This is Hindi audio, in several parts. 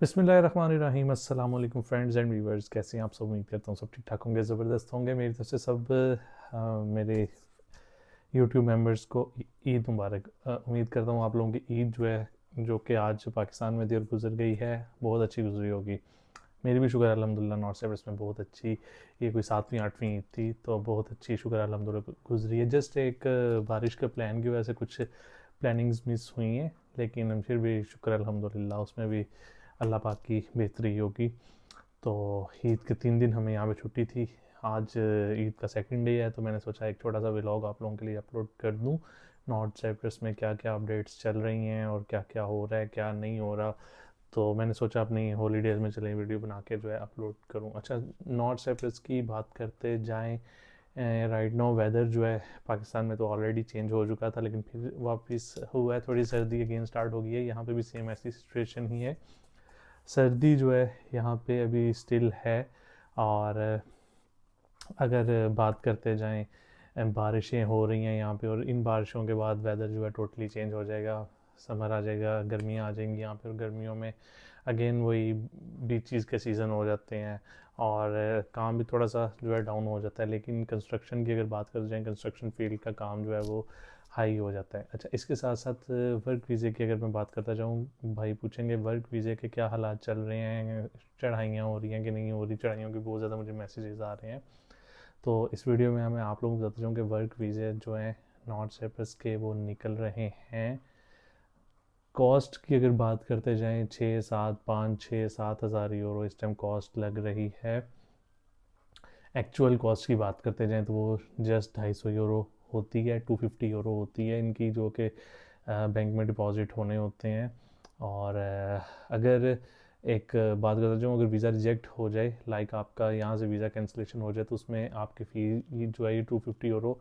बिस्मिल्लाहिर्रहमानिर्रहीम। अस्सलाम वालेकुम फ्रेंड्स एंड व्यूवर्स, कैसे हैं आप सब? उम्मीद करता हूँ सब ठीक ठाक होंगे, ज़बरदस्त होंगे। मेरी तरफ से सब मेरे यूट्यूब मेंबर्स को ईद मुबारक। उम्मीद करता हूँ आप लोगों की ईद जो है, जो कि आज पाकिस्तान में थी और गुजर गई है, बहुत अच्छी गुजरी होगी। मेरी भी शुक्र अल्हम्दुलिल्लाह नॉर्थ साइप्रस में बहुत अच्छी, ये कोई 7वीं 8वीं ईद थी तो बहुत अच्छी शुक्र अल्हम्दुलिल्लाह गुजरी है। जस्ट एक बारिश के प्लान की वजह से कुछ प्लानिंग्स मिस हुई हैं, लेकिन फिर भी शुक्र अल्हम्दुलिल्लाह उसमें भी अल्लाह पाक की बेहतरी होगी। तो ईद के 3 दिन हमें यहाँ पे छुट्टी थी। आज ईद का सेकंड डे है, तो मैंने सोचा एक छोटा सा व्लॉग आप लोगों के लिए अपलोड कर दूँ। नॉर्थ साइप्रस में क्या क्या अपडेट्स चल रही हैं और क्या क्या हो रहा है, क्या नहीं हो रहा। तो मैंने सोचा अपनी हॉलीडेज़ में चले वीडियो बना के जो है अपलोड करूँ। अच्छा, नॉर्थ साइप्रस की बात करते जाएँ। राइट नाउ वेदर जो है पाकिस्तान में तो ऑलरेडी चेंज हो चुका था, लेकिन फिर वापस हुआ है, थोड़ी सर्दी अगेन स्टार्ट हो गई है। यहाँ पे भी सेम ऐसी सिचुएशन ही है, सर्दी जो है यहाँ पे अभी स्टिल है। और अगर बात करते जाएं, बारिशें हो रही हैं यहाँ पे, और इन बारिशों के बाद वेदर जो है टोटली चेंज हो जाएगा। समर आ जाएगा, गर्मियाँ आ जाएंगी यहाँ पे, और गर्मियों में अगेन वही बीचेस के सीज़न हो जाते हैं और काम भी थोड़ा सा जो है डाउन हो जाता है। लेकिन कंस्ट्रक्शन की अगर बात कर जाए, कंस्ट्रक्शन फील्ड का काम जो है वो हाई हो जाता है। अच्छा, इसके साथ साथ वर्क वीज़े की अगर मैं बात करता जाऊँ, भाई पूछेंगे वर्क वीज़े के क्या हालात चल रहे हैं, चढ़ाइयाँ हो रही हैं कि नहीं हो रही। चढ़ाइयों की बहुत ज़्यादा मुझे मैसेजेस आ रहे हैं। तो इस वीडियो में मैं आप लोगों को बताता जाऊँ कि वर्क वीज़े जो हैं नॉर्थ साइप्रस के वो निकल रहे हैं। कॉस्ट की अगर बात करते जाएँ, 6 7 5 6 7 हज़ार यूरो इस टाइम कॉस्ट लग रही है। एक्चुअल कॉस्ट की बात करते जाएँ तो वो जस्ट 250 यूरो होती है, 250 यूरो होती है इनकी, जो कि बैंक में डिपॉजिट होने होते हैं। और अगर एक बात करता जाऊँ, अगर वीज़ा रिजेक्ट हो जाए, लाइक आपका यहाँ से वीज़ा कैंसिलेशन हो जाए, तो उसमें आपकी फ़ी जो है ये 250 यूरो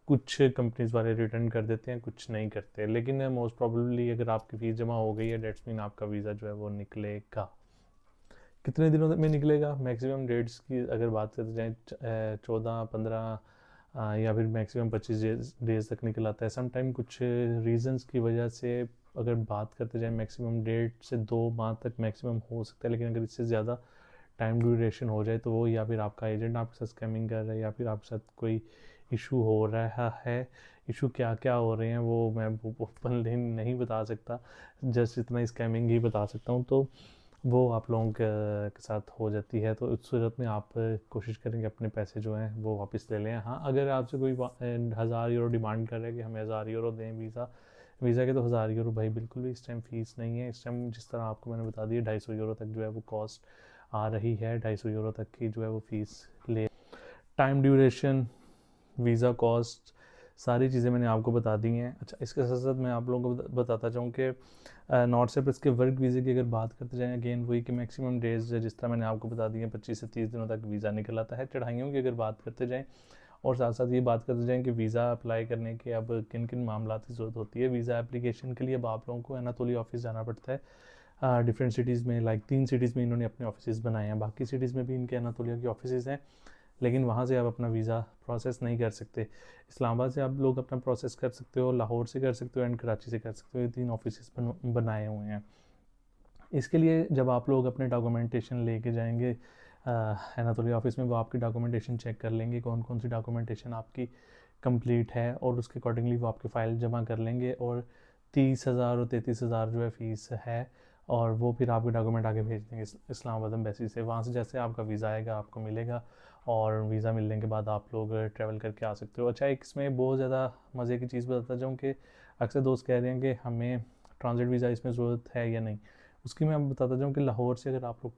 कुछ कंपनीज वाले रिटर्न कर देते हैं, कुछ नहीं करते। लेकिन मोस्ट प्रॉब्लली अगर आपकी फ़ीस जमा हो गई है, डेट्स मीन आपका वीज़ा जो है वो निकलेगा। कितने दिनों में निकलेगा? मैक्सिमम डेट्स की अगर बात करते जाएँ, 14 15 या फिर मैक्सिमम 25 डेज तक निकल आता है। सम टाइम कुछ रीजंस की वजह से अगर बात करते जाएँ, मैक्सिमम डेट से 2 माह तक मैक्सिमम हो सकता है। लेकिन अगर इससे ज़्यादा टाइम ड्यूरेशन हो जाए तो वो या फिर आपका एजेंट आपके साथ स्कैमिंग कर रहा है, या फिर आपके साथ कोई इशू हो रहा है। इशू क्या क्या हो रहे हैं वो मैं ओपनली नहीं बता सकता, जस्ट इतना स्कैमिंग ही बता सकता हूँ। तो वो आप लोगों के साथ हो जाती है, तो उस सूरत में आप कोशिश करेंगे अपने पैसे जो हैं वो वापस ले लें। हाँ, अगर आपसे कोई 1000 यूरो डिमांड कर रहा है कि हमें 1000 यूरो दें वीज़ा के, तो 1000 यूरो भाई बिल्कुल भी इस टाइम फ़ीस नहीं है। इस टाइम जिस तरह आपको मैंने बता दिया, 250 यूरो तक जो है वो कॉस्ट आ रही है। 250 यूरो तक की जो है वो फ़ीस ले। टाइम ड्यूरेशन, वीज़ा कॉस्ट, सारी चीज़ें मैंने आपको बता दी हैं। अच्छा, इसके साथ साथ मैं आप लोगों को बताता चाहूँ कि नॉर्थ साइप्रस के वर्क वीज़े की अगर बात करते जाएँ, अगेन वही कि मैक्सिमम डेज जिस तरह मैंने आपको बता दी है, 25 से 30 दिनों तक वीज़ा निकल आता है। चढ़ाइयों की अगर बात करते जाएँ और साथ साथ ये बात करते जाएँ कि वीज़ा अप्लाई करने के अब किन किन मामला की ज़रूरत होती है। वीज़ा एप्लीकेशन के लिए अब आप लोगों को एनातोलिया ऑफिस जाना पड़ता है। डिफरेंट सिटीज़ में, लाइक 3 सिटीज़ में इन्होंने अपने ऑफिस बनाए हैं, बाकी सिटीज़ में भी इनके एनातोलिया की ऑफिस हैं। लेकिन वहाँ से आप अपना वीज़ा प्रोसेस नहीं कर सकते। इस्लामाबाद से आप लोग अपना प्रोसेस कर सकते हो, लाहौर से कर सकते हो एंड कराची से कर सकते हो। ये 3 ऑफिस बनाए हुए हैं। इसके लिए जब आप लोग अपने डॉक्यूमेंटेशन लेके जाएंगे एनातोलिया ऑफिस में, वो आपकी डॉक्यूमेंटेशन चेक कर लेंगे, कौन कौन सी डॉक्यूमेंटेशन आपकी कंप्लीट है, और उसके अकॉर्डिंगली वो आपकी फ़ाइल जमा कर लेंगे। और 30 हज़ार और 33 हज़ार जो है फ़ीस है, और वो फिर आपके डॉक्यूमेंट आगे भेज देंगे इस्लामाबाद एम्बेसी से। वहाँ से जैसे आपका वीज़ा आएगा आपको मिलेगा, और वीज़ा मिलने के बाद आप लोग ट्रैवल करके आ सकते हो। अच्छा, एक इसमें बहुत ज़्यादा मज़े की चीज़ बताता जाऊँ कि अक्सर दोस्त कह रहे हैं कि हमें ट्रांजिट वीज़ा इसमें ज़रूरत है या नहीं। उसकी मैं बताता जाऊँ कि लाहौर से अगर आप लोग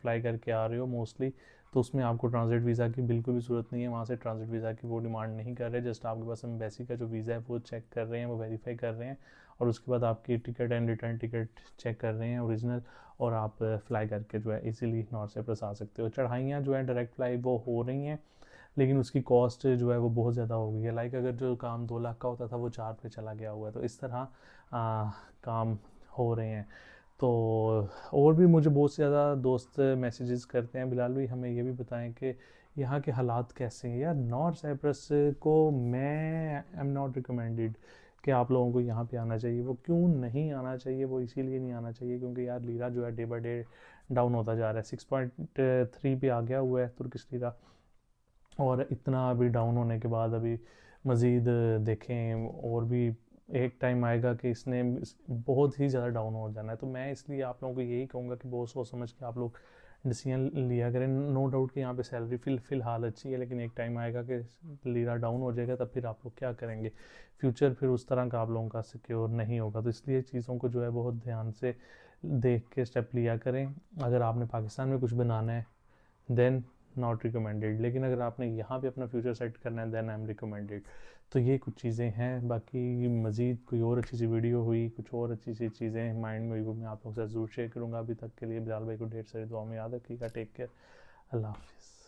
फ़्लाई करके आ रहे हो मोस्टली, तो उसमें आपको ट्रांजिट वीज़ा की बिल्कुल भी ज़रूरत नहीं है। वहाँ से ट्रांजिट वीज़ा की वो डिमांड नहीं कर रहे, जस्ट आपके पास एम्बेसी का जो वीज़ा है वो चेक कर रहे हैं, वो वेरीफाई कर रहे हैं, और उसके बाद आपकी ticket and return ticket check कर रहे हैं ओरिजिनल, और आप फ़्लाई करके जो है इजीली नॉर्थ साइप्रस आ सकते हो। चढ़ाइयाँ जो है डायरेक्ट फ़्लाई वो हो रही हैं, लेकिन उसकी कॉस्ट जो है वो बहुत ज़्यादा हो गई है। लाइक अगर जो काम 2 लाख का होता था वो 4 पे चला गया हुआ है। तो इस तरह काम हो रहे हैं। तो और भी मुझे बहुत से ज़्यादा दोस्त मैसेजेस करते हैं, बिलाल भाई हमें ये भी बताएं कि यहाँ के हालात कैसे हैं। यार नॉर्थ साइप्रस को मैं एम नॉट रिकमेंडेड, कि आप लोगों को यहाँ पे आना चाहिए। वो क्यों नहीं आना चाहिए, वो इसीलिए नहीं आना चाहिए क्योंकि यार लीरा जो है डे बाई डे डाउन होता जा रहा है। 6.3 पे आ गया हुआ है तुर्किश लीरा, और इतना अभी डाउन होने के बाद अभी मज़ीद देखें और भी एक टाइम आएगा कि इसने बहुत ही ज़्यादा डाउन हो जाना है। तो मैं इसलिए आप लोगों को यही कहूँगा कि बहुत सोच समझ के आप लोग डिसीजन लिया करें। नो डाउट कि यहाँ पे सैलरी फ़िलहाल अच्छी है, लेकिन एक टाइम आएगा कि लीरा डाउन हो जाएगा, तब फिर आप लोग क्या करेंगे? फ्यूचर फिर उस तरह का आप लोगों का सिक्योर नहीं होगा। तो इसलिए चीज़ों को जो है बहुत ध्यान से देख के स्टेप लिया करें। अगर आपने पाकिस्तान में कुछ बनाना है देन नॉट रिकमेंडेड, लेकिन अगर आपने यहाँ पे अपना फ्यूचर सेट करना है देन आई एम रिकमेंडेड। तो ये कुछ चीज़ें हैं। बाकी मज़ीद कोई और अच्छी सी वीडियो हुई, कुछ और अच्छी सी चीज़ें माइंड में हुई, वो मैं आप लोगों के साथ ज़रूर शेयर करूँगा। अभी तक के लिए बिलाल भाई को ढेर सारी दुआ में याद रखिएगा। टेक केयर, अल्लाह हाफिज़।